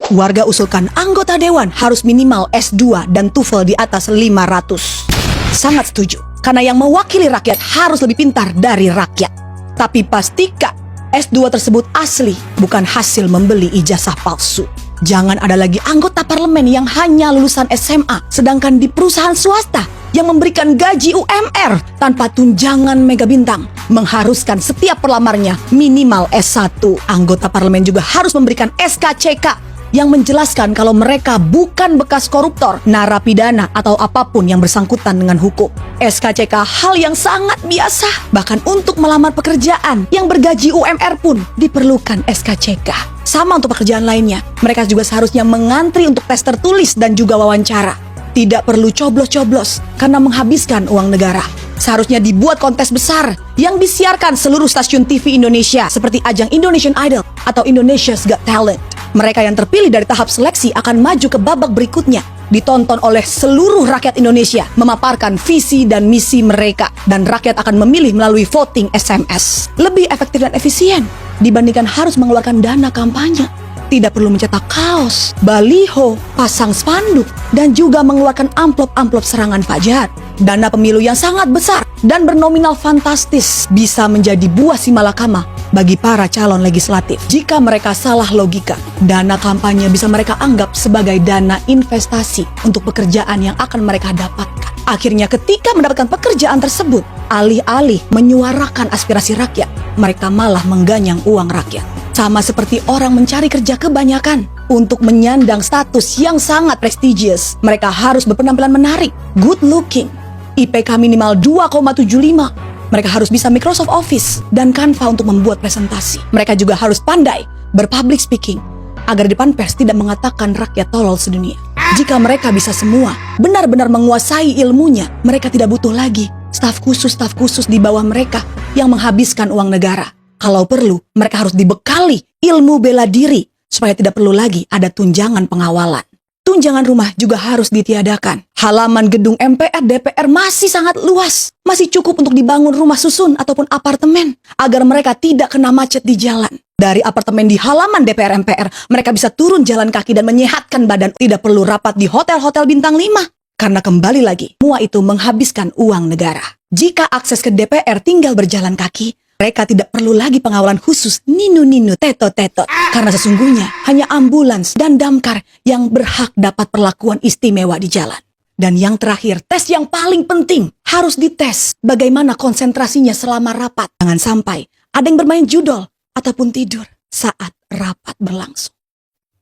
Warga usulkan anggota dewan harus minimal S2 dan TOEFL di atas 500. Sangat setuju, karena yang mewakili rakyat harus lebih pintar dari rakyat. Tapi pastikan S2 tersebut asli, bukan hasil membeli ijazah palsu. Jangan ada lagi anggota parlemen yang hanya lulusan SMA, sedangkan di perusahaan swasta yang memberikan gaji UMR tanpa tunjangan mega bintang, mengharuskan setiap pelamarnya minimal S1. Anggota parlemen juga harus memberikan SKCK yang menjelaskan kalau mereka bukan bekas koruptor, narapidana, atau apapun yang bersangkutan dengan hukum. SKCK hal yang sangat biasa, bahkan untuk melamar pekerjaan yang bergaji UMR pun diperlukan SKCK. Sama untuk pekerjaan lainnya, mereka juga seharusnya mengantri untuk tes tertulis dan juga wawancara. Tidak perlu coblos-coblos karena menghabiskan uang negara. Seharusnya dibuat kontes besar yang disiarkan seluruh stasiun TV Indonesia seperti ajang Indonesian Idol atau Indonesia's Got Talent. Mereka yang terpilih dari tahap seleksi akan maju ke babak berikutnya, ditonton oleh seluruh rakyat Indonesia, memaparkan visi dan misi mereka, dan rakyat akan memilih melalui voting SMS. Lebih efektif dan efisien dibandingkan harus mengeluarkan dana kampanye. Tidak perlu mencetak kaos, baliho, pasang spanduk, dan juga mengeluarkan amplop-amplop serangan Pak Jahat. Dana pemilu yang sangat besar dan bernominal fantastis bisa menjadi buah simalakama bagi para calon legislatif. Jika mereka salah logika, dana kampanye bisa mereka anggap sebagai dana investasi untuk pekerjaan yang akan mereka dapatkan. Akhirnya ketika mendapatkan pekerjaan tersebut, alih-alih menyuarakan aspirasi rakyat, mereka malah mengganyang uang rakyat. Sama seperti orang mencari kerja kebanyakan untuk menyandang status yang sangat prestigious. Mereka harus berpenampilan menarik, good looking, IPK minimal 2,75. Mereka harus bisa Microsoft Office dan Canva untuk membuat presentasi. Mereka juga harus pandai berpublic speaking agar di depan pers tidak mengatakan rakyat tolol sedunia. Jika mereka bisa semua, benar-benar menguasai ilmunya, mereka tidak butuh lagi staf khusus di bawah mereka yang menghabiskan uang negara. Kalau perlu, mereka harus dibekali ilmu bela diri supaya tidak perlu lagi ada tunjangan pengawalan. Tunjangan rumah juga harus ditiadakan. Halaman gedung MPR DPR masih sangat luas. Masih cukup untuk dibangun rumah susun ataupun apartemen agar mereka tidak kena macet di jalan. Dari apartemen di halaman DPR MPR, mereka bisa turun jalan kaki dan menyehatkan badan. Tidak perlu rapat di hotel-hotel bintang 5. Karena kembali lagi, semua itu menghabiskan uang negara. Jika akses ke DPR tinggal berjalan kaki, mereka tidak perlu lagi pengawalan khusus ninu-ninu, tetot-tetot. Karena sesungguhnya hanya ambulans dan damkar yang berhak dapat perlakuan istimewa di jalan. Dan yang terakhir, tes yang paling penting harus dites bagaimana konsentrasinya selama rapat. Jangan sampai ada yang bermain judol ataupun tidur saat rapat berlangsung.